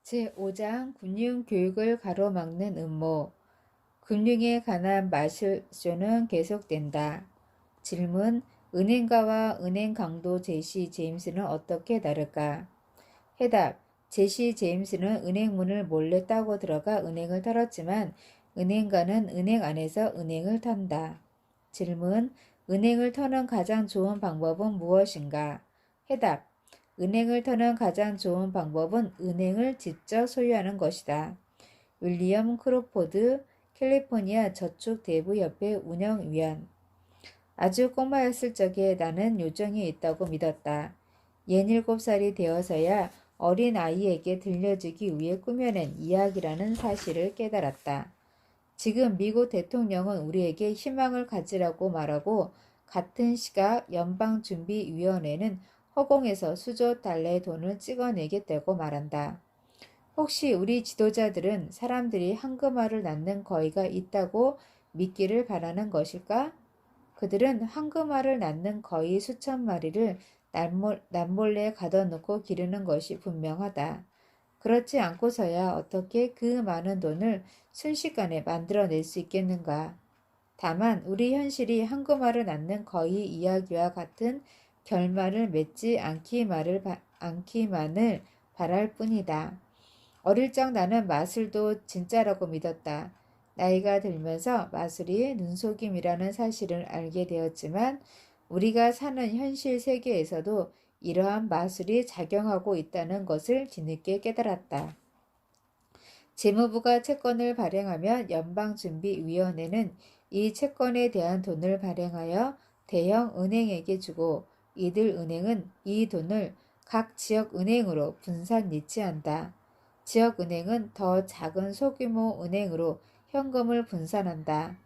제5장 금융교육을 가로막는 음모. 금융에 관한 마술쇼는 계속된다. 질문. 은행가와 은행 강도 제시 제임스는 어떻게 다를까? 해답. 제시 제임스는 은행 문을 몰래 따고 들어가 은행을 털었지만 은행가는 은행 안에서 은행을 턴다. 질문. 은행을 터는 가장 좋은 방법은 무엇인가? 해답. 은행을 터는 가장 좋은 방법은 은행을 직접 소유하는 것이다. 윌리엄 크로포드, 캘리포니아 저축대부협회 운영위원. 아주 꼬마였을 적에 나는 요정이 있다고 믿었다. 67살이 되어서야 어린 아이에게 들려주기 위해 꾸며낸 이야기라는 사실을 깨달았다. 지금 미국 대통령은 우리에게 희망을 가지라고 말하고 같은 시각 연방준비위원회는 허공에서 수조 달러의 돈을 찍어내겠다고 말한다. 혹시 우리 지도자들은 사람들이 황금알을 낳는 거위가 있다고 믿기를 바라는 것일까? 그들은 황금알을 낳는 거위 수천 마리를 남몰래 가둬놓고 기르는 것이 분명하다. 그렇지 않고서야 어떻게 그 많은 돈을 순식간에 만들어낼 수 있겠는가? 다만 우리 현실이 황금알을 낳는 거위 이야기와 같은 결말을 맺지 않기만을 바랄 뿐이다. 어릴 적 나는 마술도 진짜라고 믿었다. 나이가 들면서 마술이 눈속임이라는 사실을 알게 되었지만 우리가 사는 현실 세계에서도 이러한 마술이 작용하고 있다는 것을 뒤늦게 깨달았다. 재무부가 채권을 발행하면 연방준비위원회는 이 채권에 대한 돈을 발행하여 대형 은행에게 주고 이들 은행은 이 돈을 각 지역 은행으로 분산 이체한다. 지역 은행은 더 작은 소규모 은행으로 현금을 분산한다.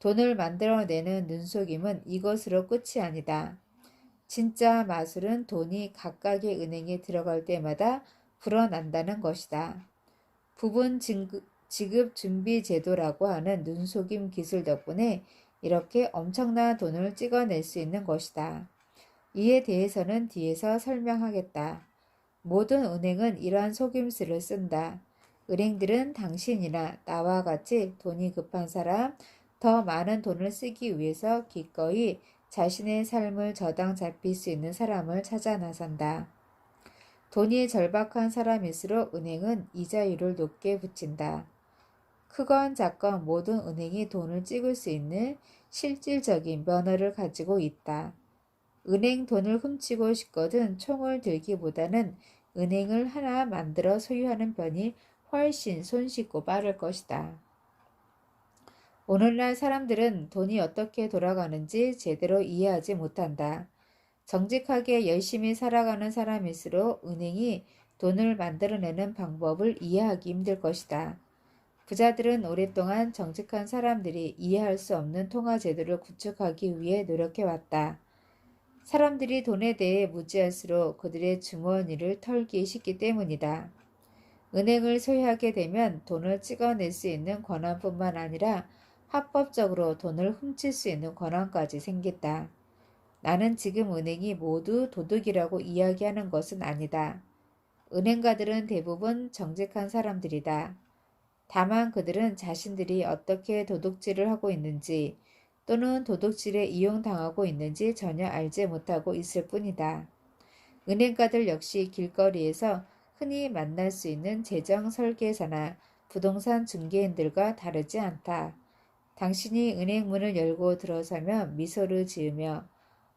돈을 만들어내는 눈속임은 이것으로 끝이 아니다. 진짜 마술은 돈이 각각의 은행에 들어갈 때마다 불어난다는 것이다. 부분 지급 준비 제도라고 하는 눈속임 기술 덕분에 이렇게 엄청난 돈을 찍어낼 수 있는 것이다. 이에 대해서는 뒤에서 설명하겠다. 모든 은행은 이러한 속임수를 쓴다. 은행들은 당신이나 나와 같이 돈이 급한 사람, 더 많은 돈을 쓰기 위해서 기꺼이 자신의 삶을 저당 잡힐 수 있는 사람을 찾아 나선다. 돈이 절박한 사람일수록 은행은 이자율을 높게 붙인다. 크건 작건 모든 은행이 돈을 찍을 수 있는 실질적인 면허를 가지고 있다. 은행 돈을 훔치고 싶거든 총을 들기보다는 은행을 하나 만들어 소유하는 편이 훨씬 손쉽고 빠를 것이다. 오늘날 사람들은 돈이 어떻게 돌아가는지 제대로 이해하지 못한다. 정직하게 열심히 살아가는 사람일수록 은행이 돈을 만들어내는 방법을 이해하기 힘들 것이다. 부자들은 오랫동안 정직한 사람들이 이해할 수 없는 통화 제도를 구축하기 위해 노력해왔다. 사람들이 돈에 대해 무지할수록 그들의 주머니를 털기 쉽기 때문이다. 은행을 소유하게 되면 돈을 찍어낼 수 있는 권한뿐만 아니라 합법적으로 돈을 훔칠 수 있는 권한까지 생긴다. 나는 지금 은행이 모두 도둑이라고 이야기하는 것은 아니다. 은행가들은 대부분 정직한 사람들이다. 다만 그들은 자신들이 어떻게 도둑질을 하고 있는지 또는 도둑질에 이용당하고 있는지 전혀 알지 못하고 있을 뿐이다. 은행가들 역시 길거리에서 흔히 만날 수 있는 재정 설계사나 부동산 중개인들과 다르지 않다. 당신이 은행 문을 열고 들어서면 미소를 지으며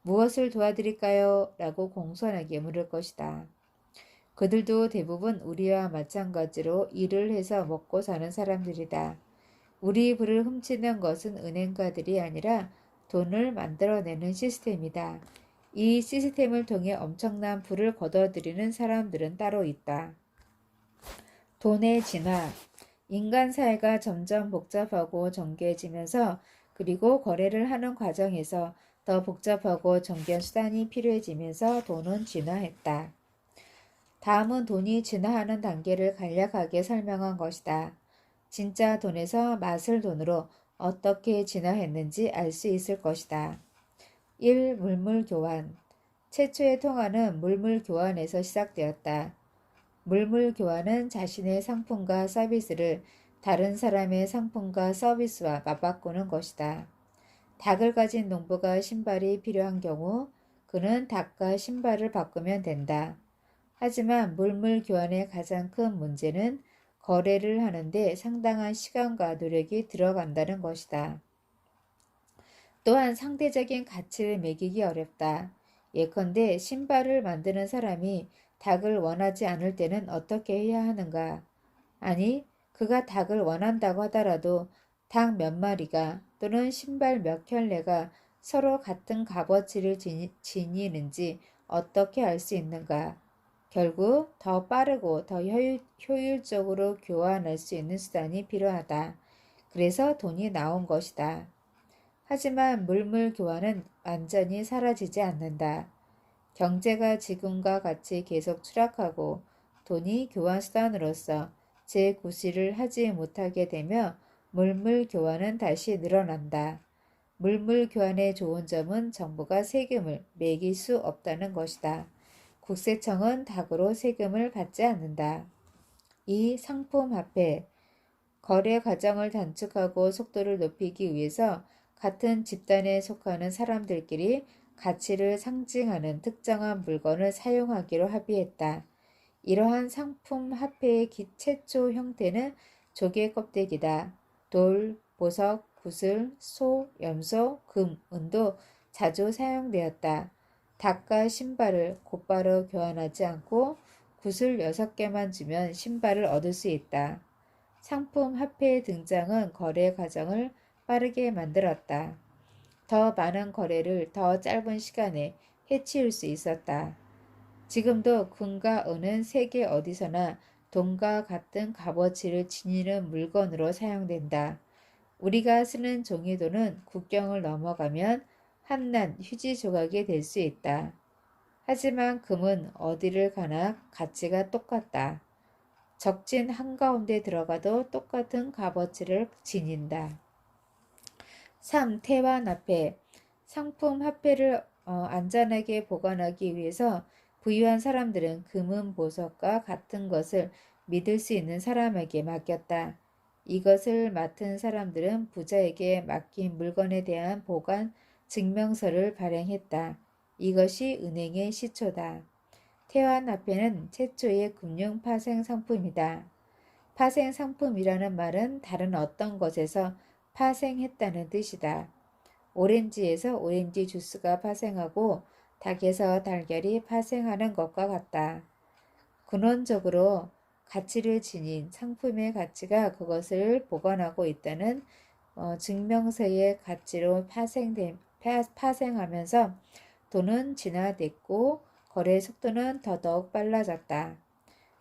무엇을 도와드릴까요? 라고 공손하게 물을 것이다. 그들도 대부분 우리와 마찬가지로 일을 해서 먹고 사는 사람들이다. 우리 부를 훔치는 것은 은행가들이 아니라 돈을 만들어내는 시스템이다. 이 시스템을 통해 엄청난 부를 거둬들이는 사람들은 따로 있다. 돈의 진화. 인간 사회가 점점 복잡하고 정교해지면서 그리고 거래를 하는 과정에서 더 복잡하고 정교한 수단이 필요해지면서 돈은 진화했다. 다음은 돈이 진화하는 단계를 간략하게 설명한 것이다. 진짜 돈에서 맛을 돈으로 어떻게 진화했는지 알 수 있을 것이다. 1. 물물 교환. 최초의 통화는 물물 교환에서 시작되었다. 물물 교환은 자신의 상품과 서비스를 다른 사람의 상품과 서비스와 맞바꾸는 것이다. 닭을 가진 농부가 신발이 필요한 경우 그는 닭과 신발을 바꾸면 된다. 하지만 물물 교환의 가장 큰 문제는 거래를 하는데 상당한 시간과 노력이 들어간다는 것이다. 또한 상대적인 가치를 매기기 어렵다. 예컨대 신발을 만드는 사람이 닭을 원하지 않을 때는 어떻게 해야 하는가? 아니, 그가 닭을 원한다고 하더라도 닭 몇 마리가 또는 신발 몇 켤레가 서로 같은 값어치를 지니는지 어떻게 알 수 있는가? 결국 더 빠르고 더 효율적으로 교환할 수 있는 수단이 필요하다. 그래서 돈이 나온 것이다. 하지만 물물 교환은 완전히 사라지지 않는다. 경제가 지금과 같이 계속 추락하고 돈이 교환 수단으로서 재구실을 하지 못하게 되며 물물 교환은 다시 늘어난다. 물물 교환의 좋은 점은 정부가 세금을 매길 수 없다는 것이다. 국세청은 닭으로 세금을 받지 않는다. 이 상품화폐, 거래 과정을 단축하고 속도를 높이기 위해서 같은 집단에 속하는 사람들끼리 가치를 상징하는 특정한 물건을 사용하기로 합의했다. 이러한 상품 화폐의 최초 형태는 조개 껍데기다. 돌, 보석, 구슬, 소, 염소, 금, 은도 자주 사용되었다. 닭과 신발을 곧바로 교환하지 않고 구슬 6개만 주면 신발을 얻을 수 있다. 상품 화폐의 등장은 거래 과정을 빠르게 만들었다. 더 많은 거래를 더 짧은 시간에 해치울 수 있었다. 지금도 금과 은은 세계 어디서나 돈과 같은 값어치를 지니는 물건으로 사용된다. 우리가 쓰는 종이돈은 국경을 넘어가면 한낱 휴지 조각이 될 수 있다. 하지만 금은 어디를 가나 가치가 똑같다. 적진 한가운데 들어가도 똑같은 값어치를 지닌다. 3. 태환화폐. 상품 화폐를 안전하게 보관하기 위해서 부유한 사람들은 금은 보석과 같은 것을 믿을 수 있는 사람에게 맡겼다. 이것을 맡은 사람들은 부자에게 맡긴 물건에 대한 보관 증명서를 발행했다. 이것이 은행의 시초다. 태환화폐는 최초의 금융 파생 상품이다. 파생 상품이라는 말은 다른 어떤 것에서 파생했다는 뜻이다. 오렌지에서 오렌지 주스가 파생하고 닭에서 달걀이 파생하는 것과 같다. 근원적으로 가치를 지닌 상품의 가치가 그것을 보관하고 있다는 증명서의 가치로 파생하면서 돈은 진화됐고 거래 속도는 더더욱 빨라졌다.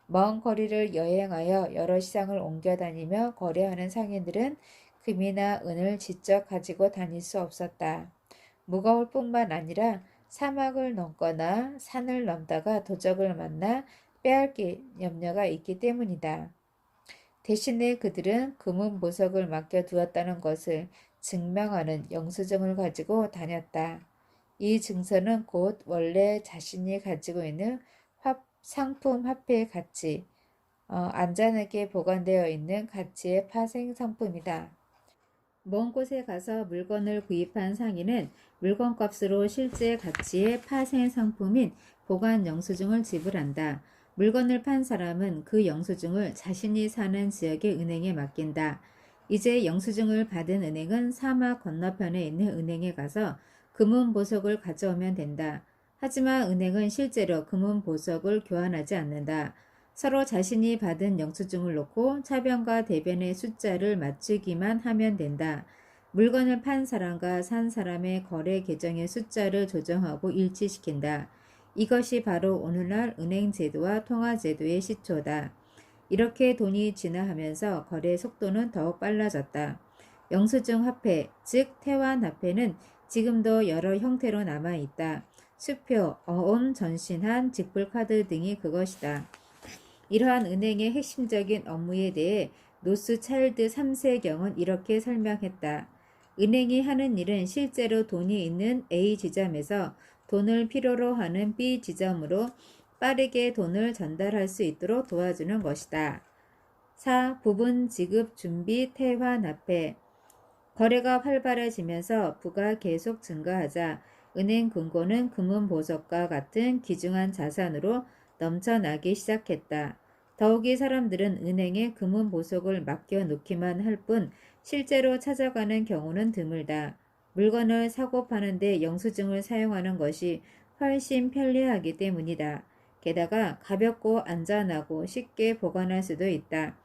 먼 거리를 여행하여 여러 시장을 옮겨 다니며 거래하는 상인들은 금이나 은을 직접 가지고 다닐 수 없었다. 무거울 뿐만 아니라 사막을 넘거나 산을 넘다가 도적을 만나 빼앗길 염려가 있기 때문이다. 대신에 그들은 금은 보석을 맡겨두었다는 것을 증명하는 영수증을 가지고 다녔다. 이 증서는 곧 원래 자신이 가지고 있는 상품 화폐의 가치, 안전하게 보관되어 있는 가치의 파생 상품이다. 먼 곳에 가서 물건을 구입한 상인은 물건값으로 실제 가치의 파생 상품인 보관 영수증을 지불한다. 물건을 판 사람은 그 영수증을 자신이 사는 지역의 은행에 맡긴다. 이제 영수증을 받은 은행은 사막 건너편에 있는 은행에 가서 금은 보석을 가져오면 된다. 하지만 은행은 실제로 금은 보석을 교환하지 않는다. 서로 자신이 받은 영수증을 놓고 차변과 대변의 숫자를 맞추기만 하면 된다. 물건을 판 사람과 산 사람의 거래 계정의 숫자를 조정하고 일치시킨다. 이것이 바로 오늘날 은행 제도와 통화 제도의 시초다. 이렇게 돈이 진화하면서 거래 속도는 더욱 빨라졌다. 영수증 화폐, 즉 태환화폐는 지금도 여러 형태로 남아있다. 수표, 어음, 전신한, 직불카드 등이 그것이다. 이러한 은행의 핵심적인 업무에 대해 노스 차일드 3세경은 이렇게 설명했다. 은행이 하는 일은 실제로 돈이 있는 A 지점에서 돈을 필요로 하는 B 지점으로 빠르게 돈을 전달할 수 있도록 도와주는 것이다. 4. 부분 지급 준비 퇴환화폐. 거래가 활발해지면서 부가 계속 증가하자 은행 금고는 금은 보석과 같은 귀중한 자산으로 넘쳐나기 시작했다. 더욱이 사람들은 은행에 금은 보석을 맡겨놓기만 할 뿐 실제로 찾아가는 경우는 드물다. 물건을 사고 파는데 영수증을 사용하는 것이 훨씬 편리하기 때문이다. 게다가 가볍고 안전하고 쉽게 보관할 수도 있다.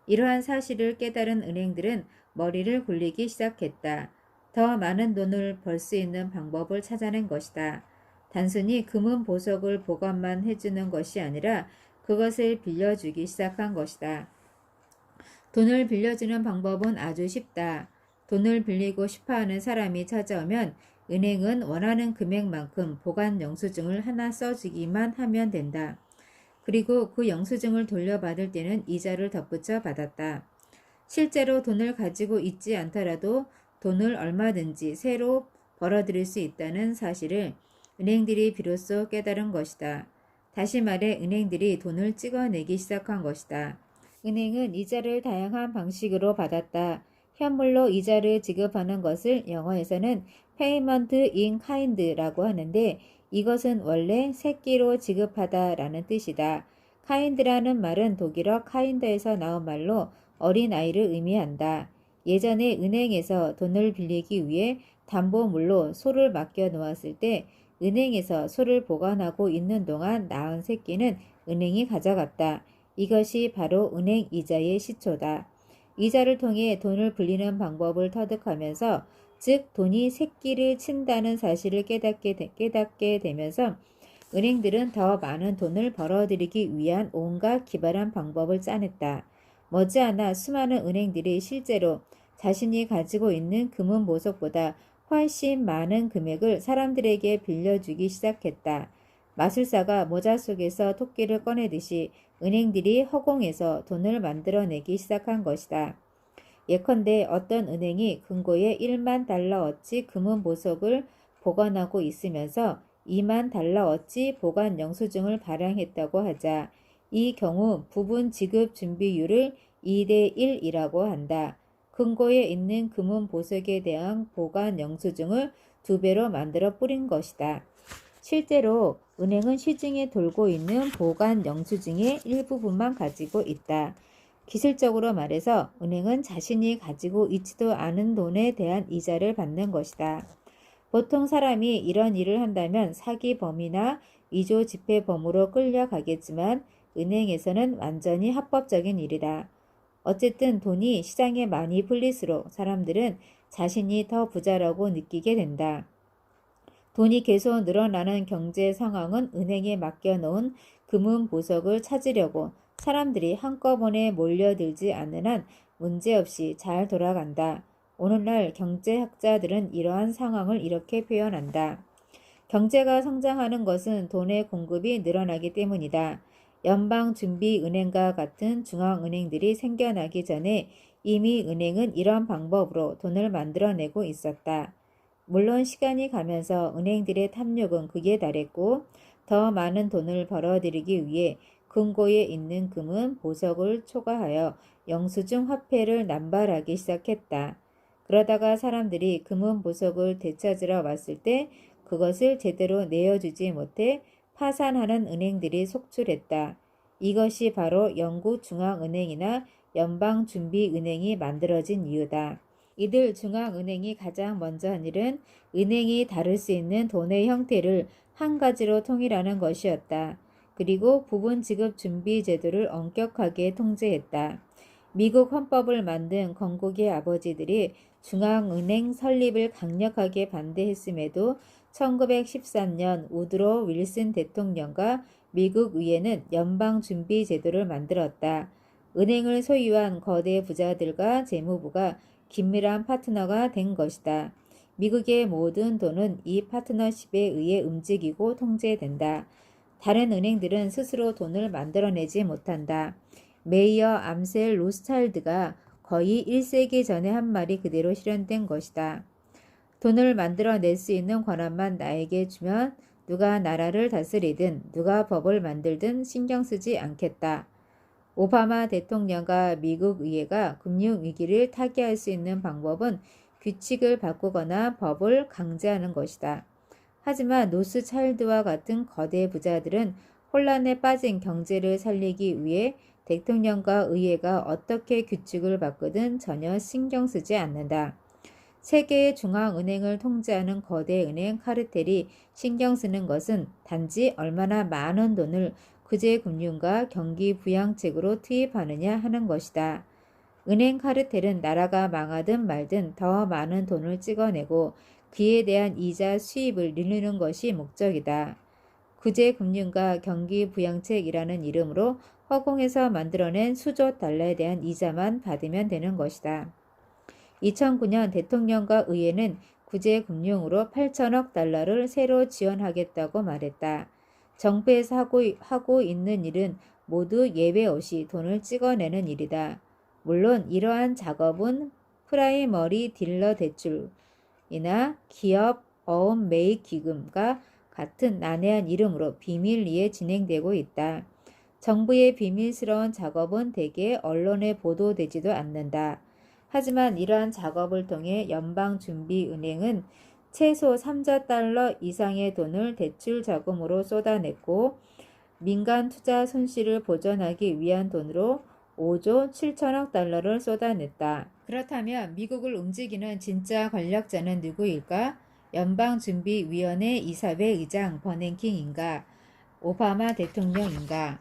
이러한 사실을 깨달은 은행들은 머리를 굴리기 시작했다. 더 많은 돈을 벌 수 있는 방법을 찾아낸 것이다. 단순히 금은 보석을 보관만 해주는 것이 아니라 그것을 빌려주기 시작한 것이다. 돈을 빌려주는 방법은 아주 쉽다. 돈을 빌리고 싶어하는 사람이 찾아오면 은행은 원하는 금액만큼 보관 영수증을 하나 써주기만 하면 된다. 그리고 그 영수증을 돌려받을 때는 이자를 덧붙여 받았다. 실제로 돈을 가지고 있지 않더라도 돈을 얼마든지 새로 벌어들일 수 있다는 사실을 은행들이 비로소 깨달은 것이다. 다시 말해 은행들이 돈을 찍어내기 시작한 것이다. 은행은 이자를 다양한 방식으로 받았다. 현물로 이자를 지급하는 것을 영어에서는 payment in kind라고 하는데 이것은 원래 새끼로 지급하다라는 뜻이다. kind라는 말은 독일어 kind에서 나온 말로 어린아이를 의미한다. 예전에 은행에서 돈을 빌리기 위해 담보물로 소를 맡겨 놓았을 때 은행에서 소를 보관하고 있는 동안 낳은 새끼는 은행이 가져갔다. 이것이 바로 은행 이자의 시초다. 이자를 통해 돈을 불리는 방법을 터득하면서 즉 돈이 새끼를 친다는 사실을 깨닫게 되면서 은행들은 더 많은 돈을 벌어들이기 위한 온갖 기발한 방법을 짜냈다. 머지않아 수많은 은행들이 실제로 자신이 가지고 있는 금은 보석보다 훨씬 많은 금액을 사람들에게 빌려주기 시작했다. 마술사가 모자 속에서 토끼를 꺼내듯이 은행들이 허공에서 돈을 만들어내기 시작한 것이다. 예컨대 어떤 은행이 금고에 1만 달러어치 금은 보석을 보관하고 있으면서 2만 달러어치 보관 영수증을 발행했다고 하자 이 경우 부분 지급 준비율을 2대 1이라고 한다. 금고에 있는 금은 보석에 대한 보관 영수증을 2배로 만들어 뿌린 것이다. 실제로 은행은 시중에 돌고 있는 보관 영수증의 일부분만 가지고 있다. 기술적으로 말해서 은행은 자신이 가지고 있지도 않은 돈에 대한 이자를 받는 것이다. 보통 사람이 이런 일을 한다면 사기범이나 위조지폐범으로 끌려가겠지만 은행에서는 완전히 합법적인 일이다. 어쨌든 돈이 시장에 많이 풀릴수록 사람들은 자신이 더 부자라고 느끼게 된다. 돈이 계속 늘어나는 경제 상황은 은행에 맡겨놓은 금은 보석을 찾으려고 사람들이 한꺼번에 몰려들지 않는 한 문제없이 잘 돌아간다. 오늘날 경제학자들은 이러한 상황을 이렇게 표현한다. 경제가 성장하는 것은 돈의 공급이 늘어나기 때문이다. 연방준비은행과 같은 중앙은행들이 생겨나기 전에 이미 은행은 이런 방법으로 돈을 만들어내고 있었다. 물론 시간이 가면서 은행들의 탐욕은 극에 달했고 더 많은 돈을 벌어들이기 위해 금고에 있는 금은 보석을 초과하여 영수증 화폐를 남발하기 시작했다. 그러다가 사람들이 금은 보석을 되찾으러 왔을 때 그것을 제대로 내어주지 못해 파산하는 은행들이 속출했다. 이것이 바로 영국 중앙은행이나 연방준비은행이 만들어진 이유다. 이들 중앙은행이 가장 먼저 한 일은 은행이 다룰 수 있는 돈의 형태를 한 가지로 통일하는 것이었다. 그리고 부분 지급 준비 제도를 엄격하게 통제했다. 미국 헌법을 만든 건국의 아버지들이 중앙은행 설립을 강력하게 반대했음에도 1913년 우드로 윌슨 대통령과 미국 의회는 연방준비제도를 만들었다. 은행을 소유한 거대 부자들과 재무부가 긴밀한 파트너가 된 것이다. 미국의 모든 돈은 이 파트너십에 의해 움직이고 통제된다. 다른 은행들은 스스로 돈을 만들어내지 못한다. 메이어 암셀 로스차일드가 거의 1세기 전에 한 말이 그대로 실현된 것이다. 돈을 만들어낼 수 있는 권한만 나에게 주면 누가 나라를 다스리든 누가 법을 만들든 신경 쓰지 않겠다. 오바마 대통령과 미국 의회가 금융위기를 타개할 수 있는 방법은 규칙을 바꾸거나 법을 강제하는 것이다. 하지만 노스차일드와 같은 거대 부자들은 혼란에 빠진 경제를 살리기 위해 대통령과 의회가 어떻게 규칙을 바꾸든 전혀 신경 쓰지 않는다. 세계의 중앙은행을 통제하는 거대 은행 카르텔이 신경 쓰는 것은 단지 얼마나 많은 돈을 구제금융과 경기부양책으로 투입하느냐 하는 것이다. 은행 카르텔은 나라가 망하든 말든 더 많은 돈을 찍어내고 그에 대한 이자 수입을 늘리는 것이 목적이다. 구제금융과 경기부양책이라는 이름으로 허공에서 만들어낸 수조 달러에 대한 이자만 받으면 되는 것이다. 2009년 대통령과 의회는 구제금융으로 8천억 달러를 새로 지원하겠다고 말했다. 정부에서 하고 있는 일은 모두 예외 없이 돈을 찍어내는 일이다. 물론 이러한 작업은 프라이머리 딜러 대출이나 기업 어음 매입 기금과 같은 난해한 이름으로 비밀리에 진행되고 있다. 정부의 비밀스러운 작업은 대개 언론에 보도되지도 않는다. 하지만 이러한 작업을 통해 연방준비은행은 최소 3조 달러 이상의 돈을 대출 자금으로 쏟아냈고 민간 투자 손실을 보전하기 위한 돈으로 5조 7천억 달러를 쏟아냈다. 그렇다면 미국을 움직이는 진짜 권력자는 누구일까? 연방준비위원회 이사회 의장 버냉킹인가? 오바마 대통령인가?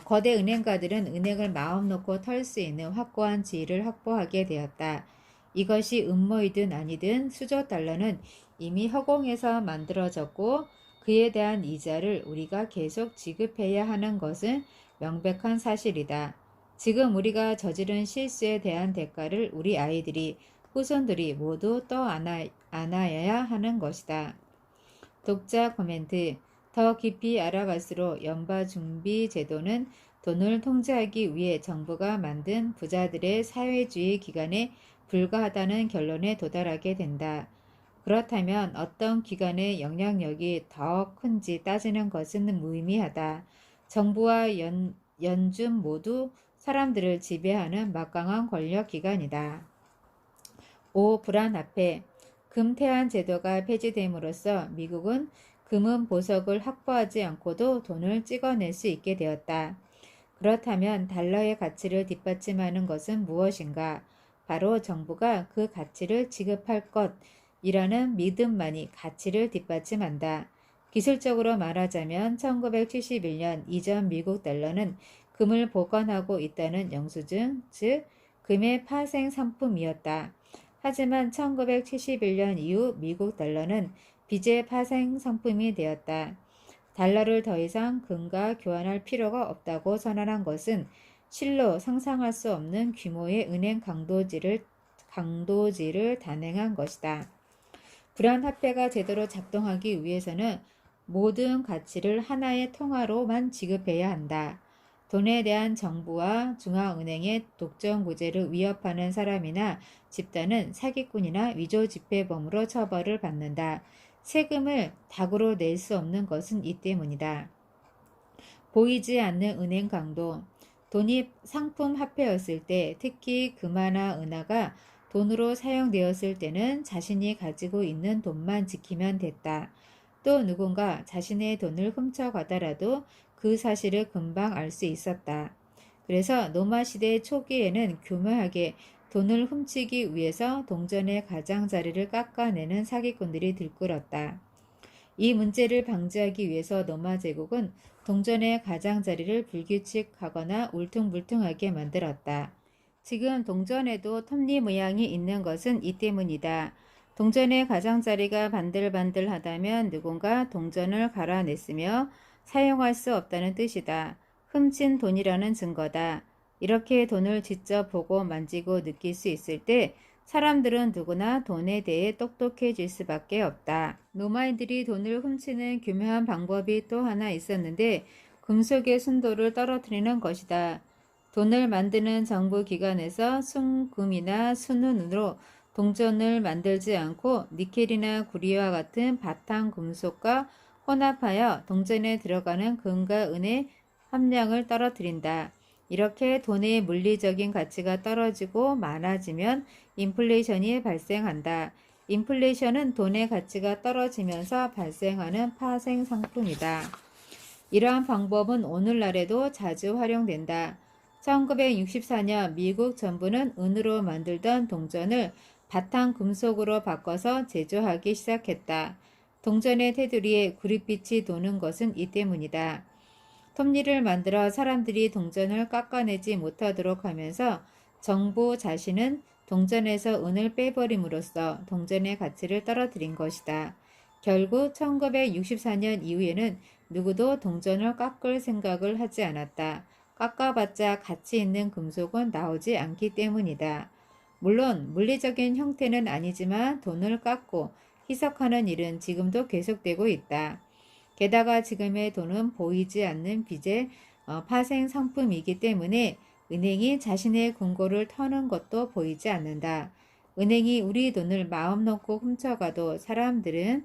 거대 은행가들은 은행을 마음 놓고 털 수 있는 확고한 지위를 확보하게 되었다. 이것이 음모이든 아니든 수조 달러는 이미 허공에서 만들어졌고 그에 대한 이자를 우리가 계속 지급해야 하는 것은 명백한 사실이다. 지금 우리가 저지른 실수에 대한 대가를 우리 아이들이 후손들이 모두 떠안아야 하는 것이다. 독자 코멘트. 더 깊이 알아갈수록 연방준비제도는 돈을 통제하기 위해 정부가 만든 부자들의 사회주의 기관에 불과하다는 결론에 도달하게 된다. 그렇다면 어떤 기관의 영향력이 더 큰지 따지는 것은 무의미하다. 정부와 연준 모두 사람들을 지배하는 막강한 권력기관이다. 5. 불안화폐. 금태환 제도가 폐지됨으로써 미국은 금은 보석을 확보하지 않고도 돈을 찍어낼 수 있게 되었다. 그렇다면 달러의 가치를 뒷받침하는 것은 무엇인가? 바로 정부가 그 가치를 지급할 것이라는 믿음만이 가치를 뒷받침한다. 기술적으로 말하자면 1971년 이전 미국 달러는 금을 보관하고 있다는 영수증, 즉 금의 파생 상품이었다. 하지만 1971년 이후 미국 달러는 빚의 파생 상품이 되었다. 달러를 더 이상 금과 교환할 필요가 없다고 선언한 것은 실로 상상할 수 없는 규모의 은행 강도질을 단행한 것이다. 불안화폐가 제대로 작동하기 위해서는 모든 가치를 하나의 통화로만 지급해야 한다. 돈에 대한 정부와 중앙은행의 독점 구제를 위협하는 사람이나 집단은 사기꾼이나 위조지폐범으로 처벌을 받는다. 세금을 닭으로 낼 수 없는 것은 이 때문이다. 보이지 않는 은행 강도. 돈이 상품 화폐였을 때, 특히 금화나 은화가 돈으로 사용되었을 때는 자신이 가지고 있는 돈만 지키면 됐다. 또 누군가 자신의 돈을 훔쳐가더라도 그 사실을 금방 알 수 있었다. 그래서 노마 시대 초기에는 교묘하게 돈을 훔치기 위해서 동전의 가장자리를 깎아내는 사기꾼들이 들끓었다. 이 문제를 방지하기 위해서 노마 제국은 동전의 가장자리를 불규칙하거나 울퉁불퉁하게 만들었다. 지금 동전에도 톱니 모양이 있는 것은 이 때문이다. 동전의 가장자리가 반들반들하다면 누군가 동전을 갈아냈으며 사용할 수 없다는 뜻이다. 훔친 돈이라는 증거다. 이렇게 돈을 직접 보고 만지고 느낄 수 있을 때 사람들은 누구나 돈에 대해 똑똑해질 수밖에 없다. 노마인들이 돈을 훔치는 교묘한 방법이 또 하나 있었는데 금속의 순도를 떨어뜨리는 것이다. 돈을 만드는 정부 기관에서 순금이나 순은으로 동전을 만들지 않고 니켈이나 구리와 같은 바탕 금속과 혼합하여 동전에 들어가는 금과 은의 함량을 떨어뜨린다. 이렇게 돈의 물리적인 가치가 떨어지고 많아지면 인플레이션이 발생한다. 인플레이션은 돈의 가치가 떨어지면서 발생하는 파생 상품이다. 이러한 방법은 오늘날에도 자주 활용된다. 1964년 미국 정부는 은으로 만들던 동전을 바탕 금속으로 바꿔서 제조하기 시작했다. 동전의 테두리에 구릿빛이 도는 것은 이 때문이다. 톱니를 만들어 사람들이 동전을 깎아내지 못하도록 하면서 정부 자신은 동전에서 은을 빼버림으로써 동전의 가치를 떨어뜨린 것이다. 결국 1964년 이후에는 누구도 동전을 깎을 생각을 하지 않았다. 깎아봤자 가치 있는 금속은 나오지 않기 때문이다. 물론 물리적인 형태는 아니지만 돈을 깎고 희석하는 일은 지금도 계속되고 있다. 게다가 지금의 돈은 보이지 않는 빚의 파생 상품이기 때문에 은행이 자신의 금고를 터는 것도 보이지 않는다. 은행이 우리 돈을 마음 놓고 훔쳐가도 사람들은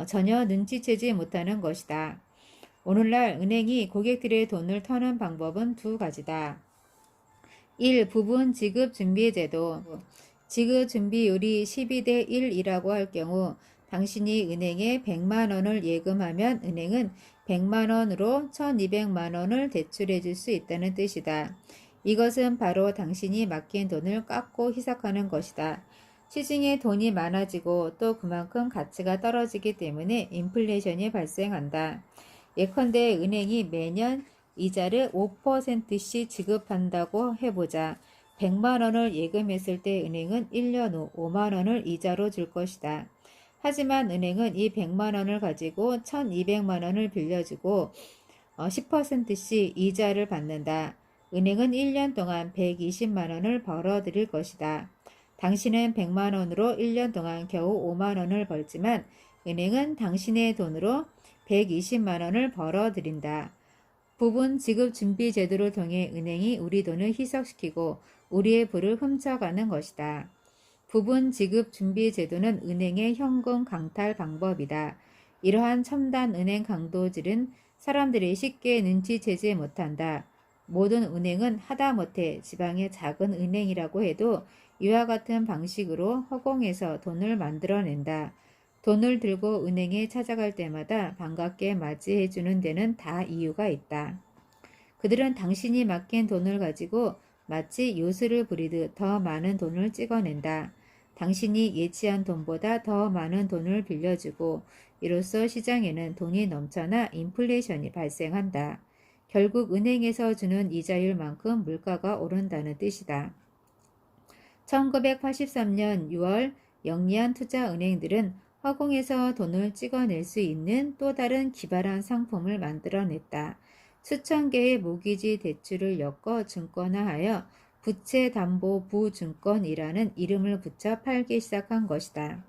전혀 눈치채지 못하는 것이다. 오늘날 은행이 고객들의 돈을 터는 방법은 두 가지다. 1. 부분 지급 준비 제도. 지급 준비율이 12대 1이라고 할 경우 당신이 은행에 100만 원을 예금하면 은행은 100만 원으로 1200만 원을 대출해 줄 수 있다는 뜻이다. 이것은 바로 당신이 맡긴 돈을 깎고 희석하는 것이다. 시중에 돈이 많아지고 또 그만큼 가치가 떨어지기 때문에 인플레이션이 발생한다. 예컨대 은행이 매년 이자를 5%씩 지급한다고 해보자. 100만 원을 예금했을 때 은행은 1년 후 5만 원을 이자로 줄 것이다. 하지만 은행은 이 100만 원을 가지고 1200만 원을 빌려주고 10%씩 이자를 받는다. 은행은 1년 동안 120만 원을 벌어들일 것이다. 당신은 100만 원으로 1년 동안 겨우 5만 원을 벌지만 은행은 당신의 돈으로 120만 원을 벌어들인다. 부분 지급 준비 제도를 통해 은행이 우리 돈을 희석시키고 우리의 부를 훔쳐가는 것이다. 부분 지급 준비 제도는 은행의 현금 강탈 방법이다. 이러한 첨단 은행 강도질은 사람들이 쉽게 눈치채지 못한다. 모든 은행은 하다못해 지방의 작은 은행이라고 해도 이와 같은 방식으로 허공에서 돈을 만들어낸다. 돈을 들고 은행에 찾아갈 때마다 반갑게 맞이해 주는 데는 다 이유가 있다. 그들은 당신이 맡긴 돈을 가지고 마치 요술을 부리듯 더 많은 돈을 찍어낸다. 당신이 예치한 돈보다 더 많은 돈을 빌려주고 이로써 시장에는 돈이 넘쳐나 인플레이션이 발생한다. 결국 은행에서 주는 이자율만큼 물가가 오른다는 뜻이다. 1983년 6월 영리한 투자은행들은 허공에서 돈을 찍어낼 수 있는 또 다른 기발한 상품을 만들어냈다. 수천 개의 모기지 대출을 엮어 증권화하여 부채담보부증권이라는 이름을 붙여 팔기 시작한 것이다.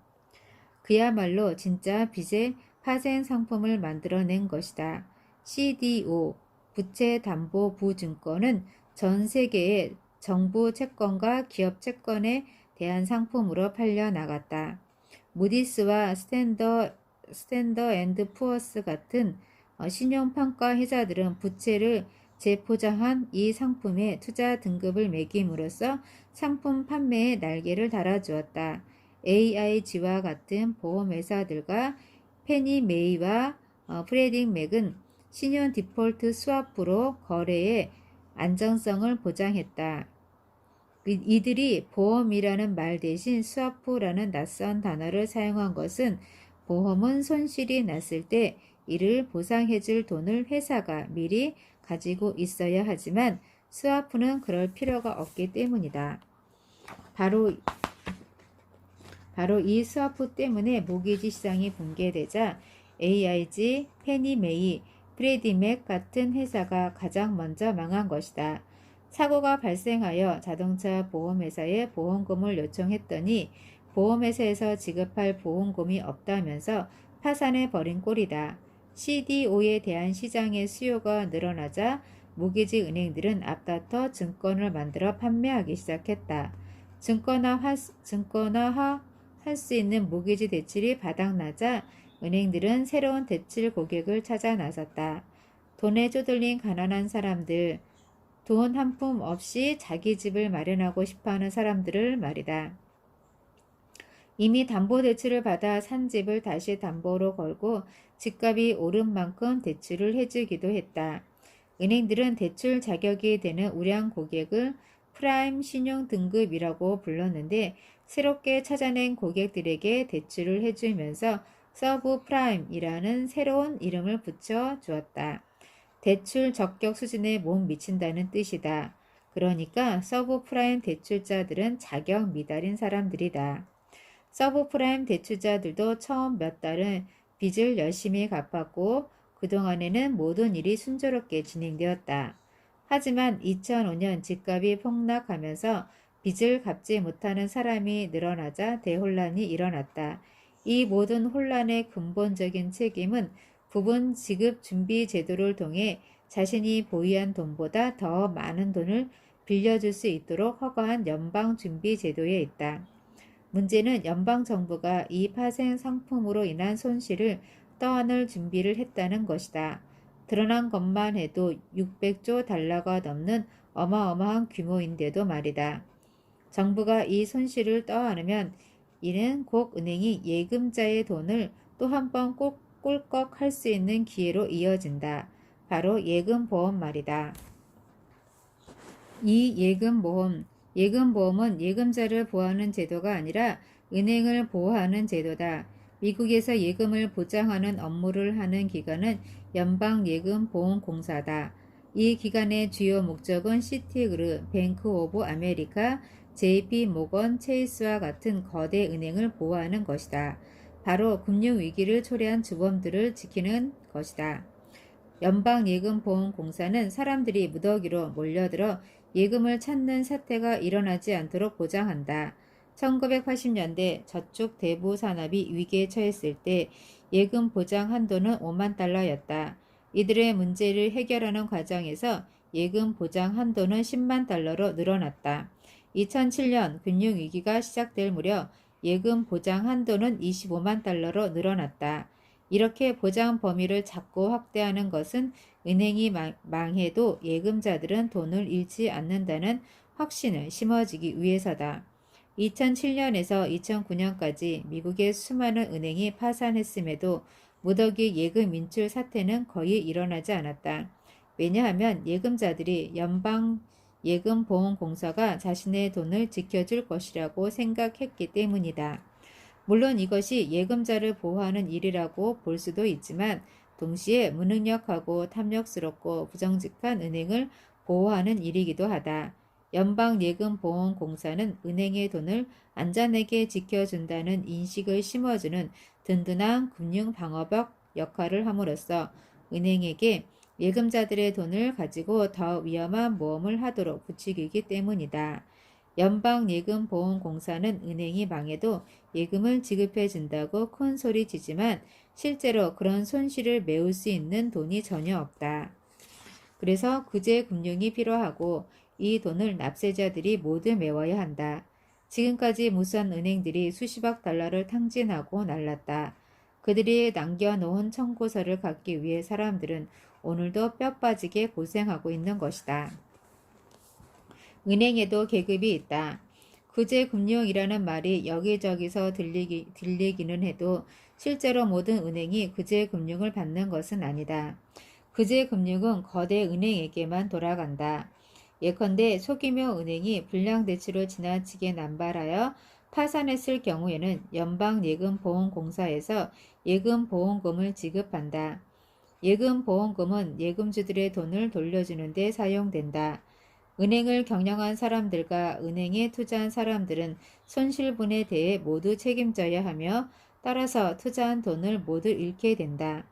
그야말로 진짜 빚의 파생 상품을 만들어낸 것이다. CDO, 부채담보부증권은 전 세계의 정부 채권과 기업 채권에 대한 상품으로 팔려 나갔다. 무디스와 스탠더앤드푸어스 같은 신용평가 회사들은 부채를 재포장한 이 상품에 투자 등급을 매김으로써 상품 판매에 날개를 달아주었다. AIG와 같은 보험회사들과 페니메이와 프레디 맥은 신용 디폴트 스와프로 거래의 안정성을 보장했다. 이들이 보험이라는 말 대신 스와프라는 낯선 단어를 사용한 것은 보험은 손실이 났을 때 이를 보상해줄 돈을 회사가 미리 가지고 있어야 하지만 스와프는 그럴 필요가 없기 때문이다. 바로 이 스와프 때문에 모기지 시장이 붕괴되자 AIG, 페니메이, 프레디맥 같은 회사가 가장 먼저 망한 것이다. 사고가 발생하여 자동차 보험회사에 보험금을 요청했더니 보험회사에서 지급할 보험금이 없다면서 파산해 버린 꼴이다. CDO에 대한 시장의 수요가 늘어나자 모기지 은행들은 앞다퉈 증권을 만들어 판매하기 시작했다. 증권화할 수 있는 모기지 대출이 바닥나자 은행들은 새로운 대출 고객을 찾아 나섰다. 돈에 쪼들린 가난한 사람들, 돈 한 푼 없이 자기 집을 마련하고 싶어하는 사람들을 말이다. 이미 담보대출을 받아 산 집을 다시 담보로 걸고 집값이 오른 만큼 대출을 해주기도 했다. 은행들은 대출 자격이 되는 우량 고객을 프라임 신용 등급이라고 불렀는데 새롭게 찾아낸 고객들에게 대출을 해주면서 서브 프라임이라는 새로운 이름을 붙여 주었다. 대출 적격 수준에 못 미친다는 뜻이다. 그러니까 서브 프라임 대출자들은 자격 미달인 사람들이다. 서브프라임 대출자들도 처음 몇 달은 빚을 열심히 갚았고 그동안에는 모든 일이 순조롭게 진행되었다. 하지만 2005년 집값이 폭락하면서 빚을 갚지 못하는 사람이 늘어나자 대혼란이 일어났다. 이 모든 혼란의 근본적인 책임은 부분 지급 준비 제도를 통해 자신이 보유한 돈보다 더 많은 돈을 빌려줄 수 있도록 허가한 연방 준비 제도에 있다. 문제는 연방정부가 이 파생 상품으로 인한 손실을 떠안을 준비를 했다는 것이다. 드러난 것만 해도 600조 달러가 넘는 어마어마한 규모인데도 말이다. 정부가 이 손실을 떠안으면 이는 곧 은행이 예금자의 돈을 또 한 번 꼭 꿀꺽할 수 있는 기회로 이어진다. 바로 예금보험 말이다. 이 예금보험은 예금자를 보호하는 제도가 아니라 은행을 보호하는 제도다. 미국에서 예금을 보장하는 업무를 하는 기관은 연방예금보험공사다. 이 기관의 주요 목적은 시티그룹, 뱅크 오브 아메리카, JP 모건 체이스와 같은 거대 은행을 보호하는 것이다. 바로 금융위기를 초래한 주범들을 지키는 것이다. 연방예금보험공사는 사람들이 무더기로 몰려들어 예금을 찾는 사태가 일어나지 않도록 보장한다. 1980년대 저축 대부 산업이 위기에 처했을 때 예금 보장 한도는 5만 달러였다. 이들의 문제를 해결하는 과정에서 예금 보장 한도는 10만 달러로 늘어났다. 2007년 금융위기가 시작될 무렵 예금 보장 한도는 25만 달러로 늘어났다. 이렇게 보장 범위를 자꾸 확대하는 것은 은행이 망해도 예금자들은 돈을 잃지 않는다는 확신을 심어주기 위해서다. 2007년에서 2009년까지 미국의 수많은 은행이 파산했음에도 무더기 예금 인출 사태는 거의 일어나지 않았다. 왜냐하면 예금자들이 연방 예금보험공사가 자신의 돈을 지켜줄 것이라고 생각했기 때문이다. 물론 이것이 예금자를 보호하는 일이라고 볼 수도 있지만 동시에 무능력하고 탐욕스럽고 부정직한 은행을 보호하는 일이기도 하다. 연방예금보험공사는 은행의 돈을 안전하게 지켜준다는 인식을 심어주는 든든한 금융방어벽 역할을 함으로써 은행에게 예금자들의 돈을 가지고 더 위험한 모험을 하도록 부추기기 때문이다. 연방예금보험공사는 은행이 망해도 예금을 지급해 준다고 큰 소리 치지만 실제로 그런 손실을 메울 수 있는 돈이 전혀 없다. 그래서 구제금융이 필요하고 이 돈을 납세자들이 모두 메워야 한다. 지금까지 무수한 은행들이 수십억 달러를 탕진하고 날랐다. 그들이 남겨놓은 청구서를 갖기 위해 사람들은 오늘도 뼈 빠지게 고생하고 있는 것이다. 은행에도 계급이 있다. 구제금융이라는 말이 여기저기서 들리기는 해도 실제로 모든 은행이 구제금융을 받는 것은 아니다. 구제금융은 거대 은행에게만 돌아간다. 예컨대 소규모 은행이 불량대출을 지나치게 남발하여 파산했을 경우에는 연방예금보험공사에서 예금보험금을 지급한다. 예금보험금은 예금주들의 돈을 돌려주는 데 사용된다. 은행을 경영한 사람들과 은행에 투자한 사람들은 손실분에 대해 모두 책임져야 하며 따라서 투자한 돈을 모두 잃게 된다.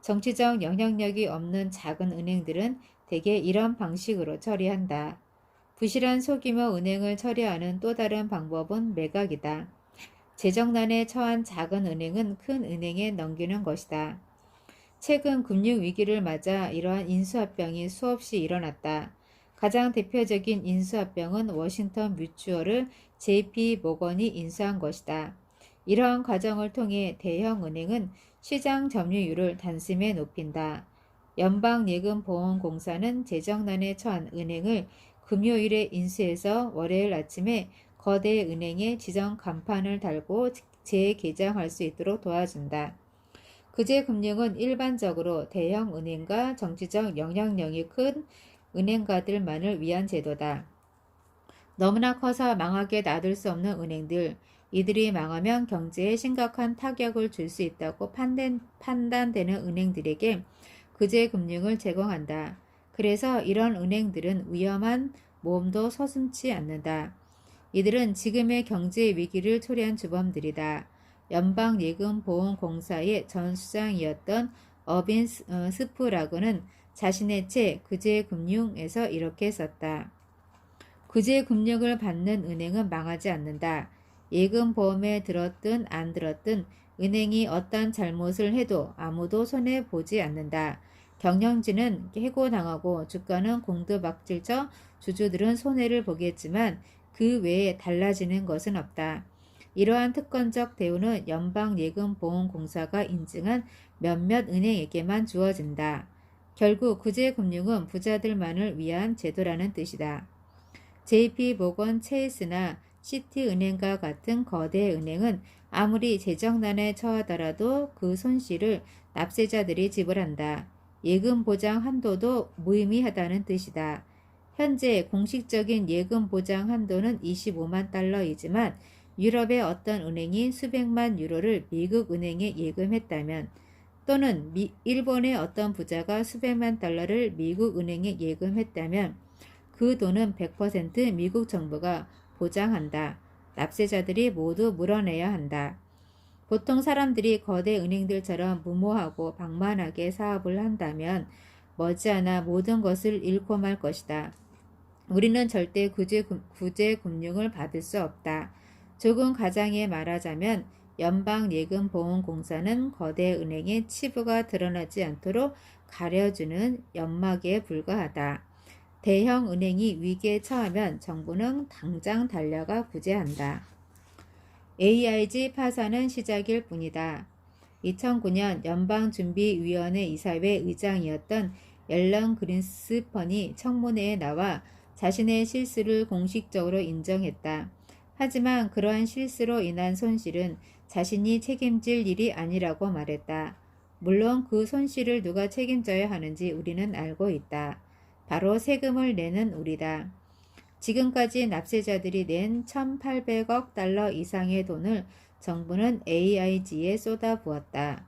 정치적 영향력이 없는 작은 은행들은 대개 이런 방식으로 처리한다. 부실한 소규모 은행을 처리하는 또 다른 방법은 매각이다. 재정난에 처한 작은 은행은 큰 은행에 넘기는 것이다. 최근 금융위기를 맞아 이러한 인수합병이 수없이 일어났다. 가장 대표적인 인수합병은 워싱턴 뮤추얼을 JP 모건이 인수한 것이다. 이러한 과정을 통해 대형 은행은 시장 점유율을 단숨에 높인다. 연방예금보험공사는 재정난에 처한 은행을 금요일에 인수해서 월요일 아침에 거대 은행에 지정 간판을 달고 재개장할 수 있도록 도와준다. 구제금융은 일반적으로 대형 은행과 정치적 영향력이 큰 은행가들만을 위한 제도다. 너무나 커서 망하게 놔둘 수 없는 은행들, 이들이 망하면 경제에 심각한 타격을 줄 수 있다고 판단되는 은행들에게 구제금융을 제공한다. 그래서 이런 은행들은 위험한 모험도 서슴지 않는다. 이들은 지금의 경제 위기를 초래한 주범들이다. 연방예금보험공사의 전 수장이었던 어빈 스프라그는 자신의 책 구제금융에서 이렇게 썼다. 구제금융을 받는 은행은 망하지 않는다. 예금보험에 들었든 안 들었든 은행이 어떤 잘못을 해도 아무도 손해보지 않는다. 경영진은 해고당하고 주가는 공두박질쳐 주주들은 손해를 보겠지만 그 외에 달라지는 것은 없다. 이러한 특권적 대우는 연방예금보험공사가 인증한 몇몇 은행에게만 주어진다. 결국 구제금융은 부자들만을 위한 제도라는 뜻이다. JP모건 체이스나 시티은행과 같은 거대 은행은 아무리 재정난에 처하더라도 그 손실을 납세자들이 지불한다. 예금 보장 한도도 무의미하다는 뜻이다. 현재 공식적인 예금 보장 한도는 25만 달러이지만 유럽의 어떤 은행이 수백만 유로를 미국 은행에 예금했다면 또는 일본의 어떤 부자가 수백만 달러를 미국 은행에 예금했다면 그 돈은 100% 미국 정부가 보장한다. 납세자들이 모두 물어내야 한다. 보통 사람들이 거대 은행들처럼 무모하고 방만하게 사업을 한다면 머지않아 모든 것을 잃고 말 것이다. 우리는 절대 구제금융을 받을 수 없다. 조금 가장해 말하자면 연방예금보험공사는 거대 은행의 치부가 드러나지 않도록 가려주는 연막에 불과하다. 대형 은행이 위기에 처하면 정부는 당장 달려가 구제한다. AIG 파산은 시작일 뿐이다. 2009년 연방준비위원회 이사회 의장이었던 앨런 그린스펀이 청문회에 나와 자신의 실수를 공식적으로 인정했다. 하지만 그러한 실수로 인한 손실은 자신이 책임질 일이 아니라고 말했다. 물론 그 손실을 누가 책임져야 하는지 우리는 알고 있다. 바로 세금을 내는 우리다. 지금까지 납세자들이 낸 1,800억 달러 이상의 돈을 정부는 AIG에 쏟아부었다.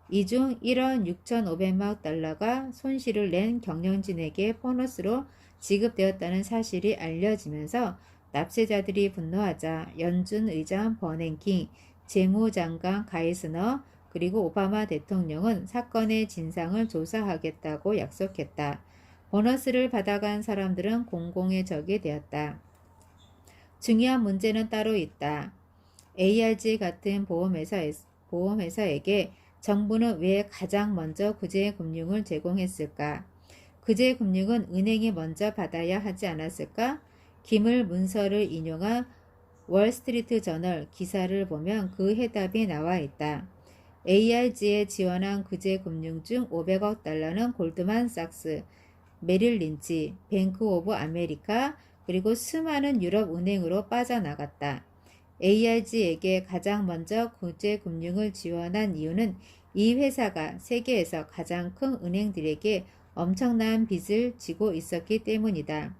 이 중 1억 6,500만 달러가 손실을 낸 경영진에게 보너스로 지급되었다는 사실이 알려지면서 납세자들이 분노하자 연준 의장 버냉킹, 재무장관 가이스너, 그리고 오바마 대통령은 사건의 진상을 조사하겠다고 약속했다. 보너스를 받아간 사람들은 공공의 적이 되었다. 중요한 문제는 따로 있다. ARG 같은 보험회사에게 정부는 왜 가장 먼저 구제금융을 제공했을까? 구제금융은 은행이 먼저 받아야 하지 않았을까? 기물 문서를 인용한 월스트리트 저널 기사를 보면 그 해답이 나와 있다. ARG에 지원한 구제금융 중 500억 달러는 골드만삭스, 메릴 린치, 뱅크 오브 아메리카, 그리고 수많은 유럽 은행으로 빠져나갔다. ARG에게 가장 먼저 구제금융을 지원한 이유는 이 회사가 세계에서 가장 큰 은행들에게 엄청난 빚을 지고 있었기 때문이다.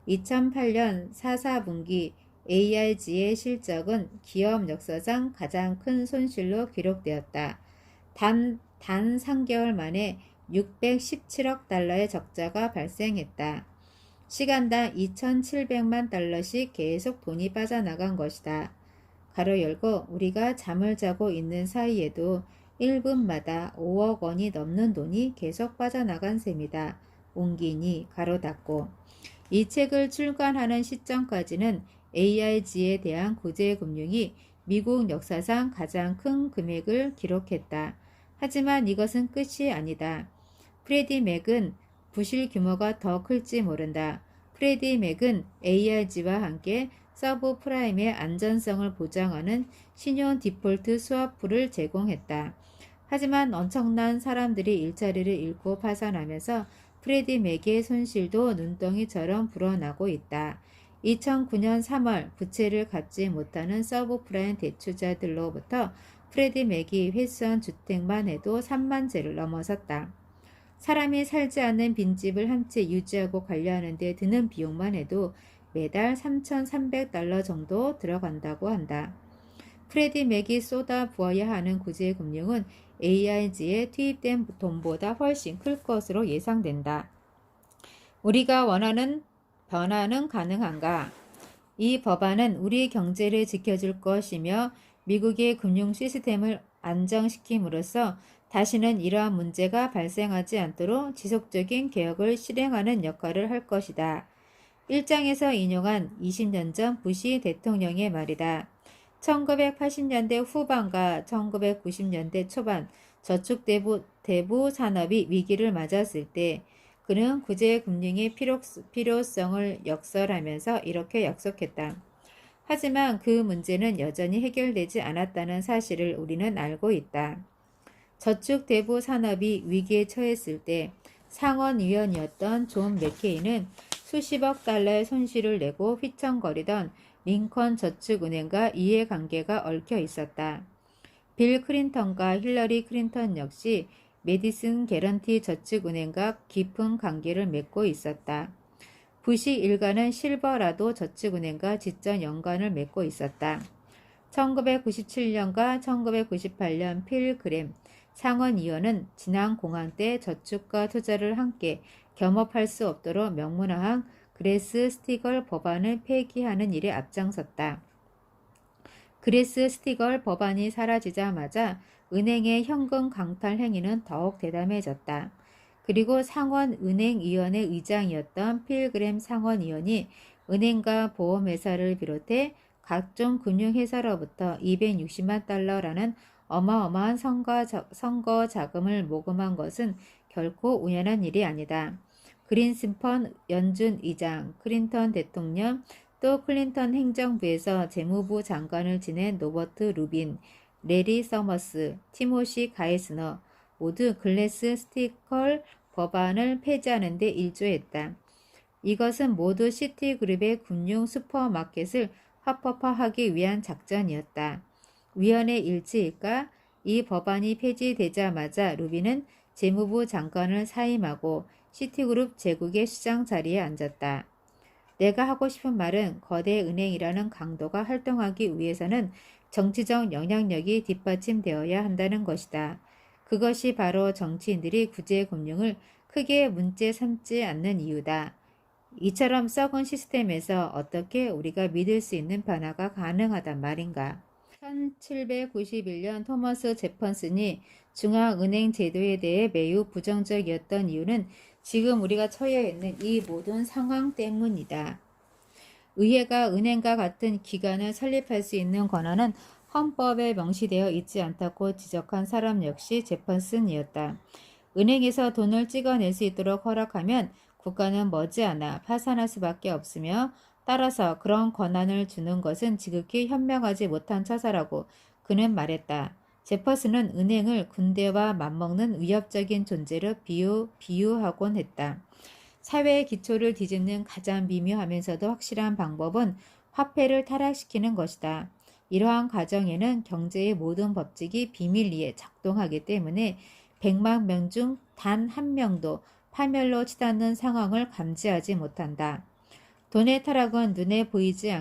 2008년 4분기 ARG의 실적은 기업 역사상 가장 큰 손실로 기록되었다. 단 3개월 만에 617억 달러의 적자가 발생했다. 시간당 2,700만 달러씩 계속 돈이 빠져나간 것이다. 가로 열고 우리가 잠을 자고 있는 사이에도 1분마다 5억 원이 넘는 돈이 계속 빠져나간 셈이다. 옹기니 가로 닫고. 이 책을 출간하는 시점까지는 AIG에 대한 구제금융이 미국 역사상 가장 큰 금액을 기록했다. 하지만 이것은 끝이 아니다. 프레디 맥은 부실 규모가 더 클지 모른다. 프레디 맥은 AIG와 함께 서브프라임의 안전성을 보장하는 신용 디폴트 스와프를 제공했다. 하지만 엄청난 사람들이 일자리를 잃고 파산하면서 프레디 맥의 손실도 눈덩이처럼 불어나고 있다. 2009년 3월 부채를 갚지 못하는 서브프라임 대출자들로부터 프레디 맥이 회수한 주택만 해도 3만 채를 넘어섰다. 사람이 살지 않는 빈집을 한 채 유지하고 관리하는 데 드는 비용만 해도 매달 3,300달러 정도 들어간다고 한다. 프레디 맥이 쏟아 부어야 하는 구제금융은 AIG에 투입된 돈보다 훨씬 클 것으로 예상된다. 우리가 원하는 변화는 가능한가? 이 법안은 우리 경제를 지켜줄 것이며 미국의 금융 시스템을 안정시킴으로써 다시는 이러한 문제가 발생하지 않도록 지속적인 개혁을 실행하는 역할을 할 것이다. 1장에서 인용한 20년 전 부시 대통령의 말이다. 1980년대 후반과 1990년대 초반 저축 대부 산업이 위기를 맞았을 때 그는 구제금융의 필요성을 역설하면서 이렇게 약속했다. 하지만 그 문제는 여전히 해결되지 않았다는 사실을 우리는 알고 있다. 저축 대부 산업이 위기에 처했을 때 상원의원이었던 존 맥케이는 수십억 달러의 손실을 내고 휘청거리던 링컨 저축은행과 이해관계가 얽혀 있었다. 빌 클린턴과 힐러리 클린턴 역시 메디슨 개런티 저축은행과 깊은 관계를 맺고 있었다. 부시 일가는 실버라도 저축은행과 지적 연관을 맺고 있었다. 1997년과 1998년 필 그램 상원의원은 지난 공항 때 저축과 투자를 함께 겸업할 수 없도록 명문화한 그레스 스티걸 법안을 폐기하는 일에 앞장섰다. 그레스 스티걸 법안이 사라지자마자 은행의 현금 강탈 행위는 더욱 대담해졌다. 그리고 상원은행위원회 의장이었던 필그램 상원의원이 은행과 보험회사를 비롯해 각종 금융회사로부터 260만 달러라는 어마어마한 선거 자금을 모금한 것은 결코 우연한 일이 아니다. 그린스펀 연준 의장, 클린턴 대통령, 또 클린턴 행정부에서 재무부 장관을 지낸 로버트 루빈, 레리 서머스, 티모시 가이스너 모두 글래스 스티컬 법안을 폐지하는 데 일조했다. 이것은 모두 시티그룹의 금융 슈퍼마켓을 합법화하기 위한 작전이었다. 위원회 일치일까? 이 법안이 폐지되자마자 루빈은 재무부 장관을 사임하고 시티그룹 제국의 시장 자리에 앉았다. 내가 하고 싶은 말은 거대 은행이라는 강도가 활동하기 위해서는 정치적 영향력이 뒷받침되어야 한다는 것이다. 그것이 바로 정치인들이 구제금융을 크게 문제 삼지 않는 이유다. 이처럼 썩은 시스템에서 어떻게 우리가 믿을 수 있는 변화가 가능하단 말인가. 1791년 토머스 제펀슨이 중앙은행 제도에 대해 매우 부정적이었던 이유는 지금 우리가 처해 있는 이 모든 상황 때문이다. 의회가 은행과 같은 기관을 설립할 수 있는 권한은 헌법에 명시되어 있지 않다고 지적한 사람 역시 제펀슨이었다. 은행에서 돈을 찍어낼 수 있도록 허락하면 국가는 머지않아 파산할 수밖에 없으며 따라서 그런 권한을 주는 것은 지극히 현명하지 못한 처사라고 그는 말했다. 제퍼슨은 은행을 군대와 맞먹는 위협적인 존재로 비유하곤 했다. 사회의 기초를 뒤집는 가장 미묘하면서도 확실한 방법은 화폐를 타락시키는 것이다. 이러한 과정에는 경제의 모든 법칙이 비밀리에 작동하기 때문에 100만 명 중 단 한 명도 파멸로 치닫는 상황을 감지하지 못한다. 돈의 타락은 눈에 보이지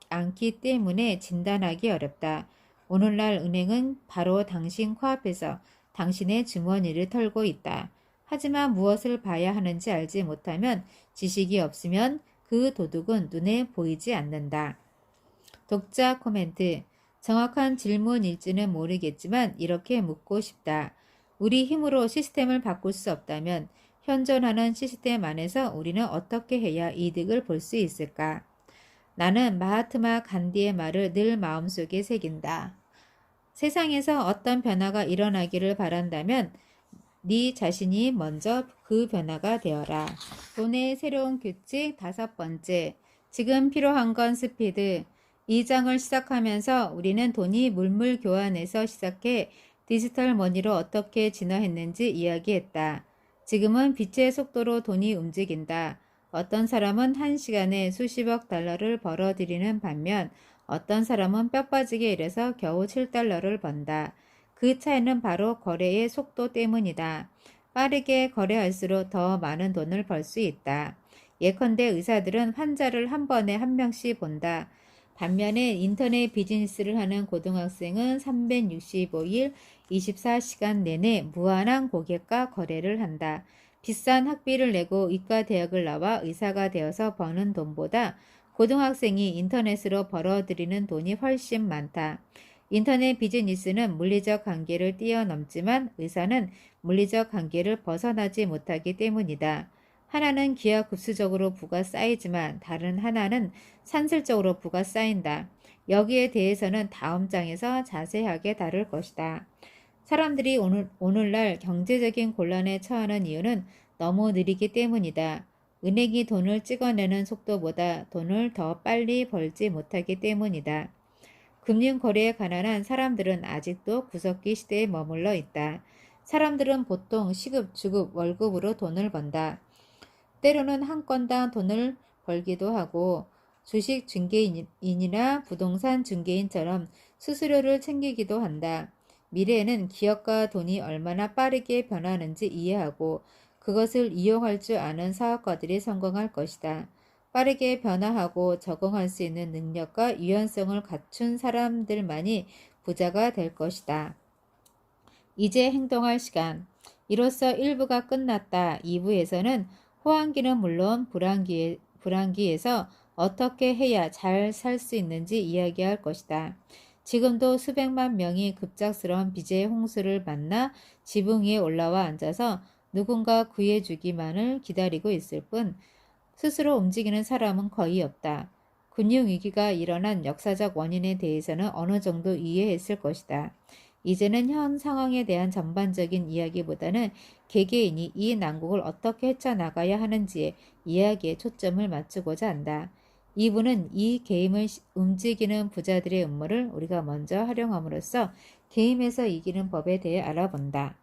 않기 때문에 진단하기 어렵다. 오늘날 은행은 바로 당신 코앞에서 당신의 주머니를 털고 있다. 하지만 무엇을 봐야 하는지 알지 못하면 지식이 없으면 그 도둑은 눈에 보이지 않는다. 독자 코멘트. 정확한 질문일지는 모르겠지만 이렇게 묻고 싶다. 우리 힘으로 시스템을 바꿀 수 없다면 현존하는 시스템 안에서 우리는 어떻게 해야 이득을 볼 수 있을까? 나는 마하트마 간디의 말을 늘 마음속에 새긴다. 세상에서 어떤 변화가 일어나기를 바란다면 네 자신이 먼저 그 변화가 되어라. 돈의 새로운 규칙 5번째. 지금 필요한 건 스피드. 이 장을 시작하면서 우리는 돈이 물물 교환에서 시작해 디지털 머니로 어떻게 진화했는지 이야기했다. 지금은 빛의 속도로 돈이 움직인다. 어떤 사람은 한 시간에 수십억 달러를 벌어들이는 반면 어떤 사람은 뼈 빠지게 일해서 겨우 7달러를 번다. 그 차이는 바로 거래의 속도 때문이다. 빠르게 거래할수록 더 많은 돈을 벌 수 있다. 예컨대 의사들은 환자를 한 번에 한 명씩 본다. 반면에 인터넷 비즈니스를 하는 고등학생은 365일 24시간 내내 무한한 고객과 거래를 한다. 비싼 학비를 내고 의과대학을 나와 의사가 되어서 버는 돈보다 고등학생이 인터넷으로 벌어들이는 돈이 훨씬 많다. 인터넷 비즈니스는 물리적 한계를 뛰어넘지만 의사는 물리적 한계를 벗어나지 못하기 때문이다. 하나는 기하급수적으로 부가 쌓이지만 다른 하나는 산술적으로 부가 쌓인다. 여기에 대해서는 다음 장에서 자세하게 다룰 것이다. 사람들이 오늘날 경제적인 곤란에 처하는 이유는 너무 느리기 때문이다. 은행이 돈을 찍어내는 속도보다 돈을 더 빨리 벌지 못하기 때문이다. 금융거래에 가난한 사람들은 아직도 구석기 시대에 머물러 있다. 사람들은 보통 시급, 주급, 월급으로 돈을 번다. 때로는 한 건당 돈을 벌기도 하고 주식 중개인이나 부동산 중개인처럼 수수료를 챙기기도 한다. 미래에는 기업과 돈이 얼마나 빠르게 변하는지 이해하고 그것을 이용할 줄 아는 사업가들이 성공할 것이다. 빠르게 변화하고 적응할 수 있는 능력과 유연성을 갖춘 사람들만이 부자가 될 것이다. 이제 행동할 시간. 이로써 1부가 끝났다. 2부에서는 호황기는 물론 불황기에서 어떻게 해야 잘 살 수 있는지 이야기할 것이다. 지금도 수백만 명이 급작스러운 빚의 홍수를 만나 지붕 위에 올라와 앉아서 누군가 구해주기만을 기다리고 있을 뿐 스스로 움직이는 사람은 거의 없다. 금융위기가 일어난 역사적 원인에 대해서는 어느 정도 이해했을 것이다. 이제는 현 상황에 대한 전반적인 이야기보다는 개개인이 이 난국을 어떻게 헤쳐나가야 하는지에 이야기에 초점을 맞추고자 한다. 2부는 이 게임을 움직이는 부자들의 음모를 우리가 먼저 활용함으로써 게임에서 이기는 법에 대해 알아본다.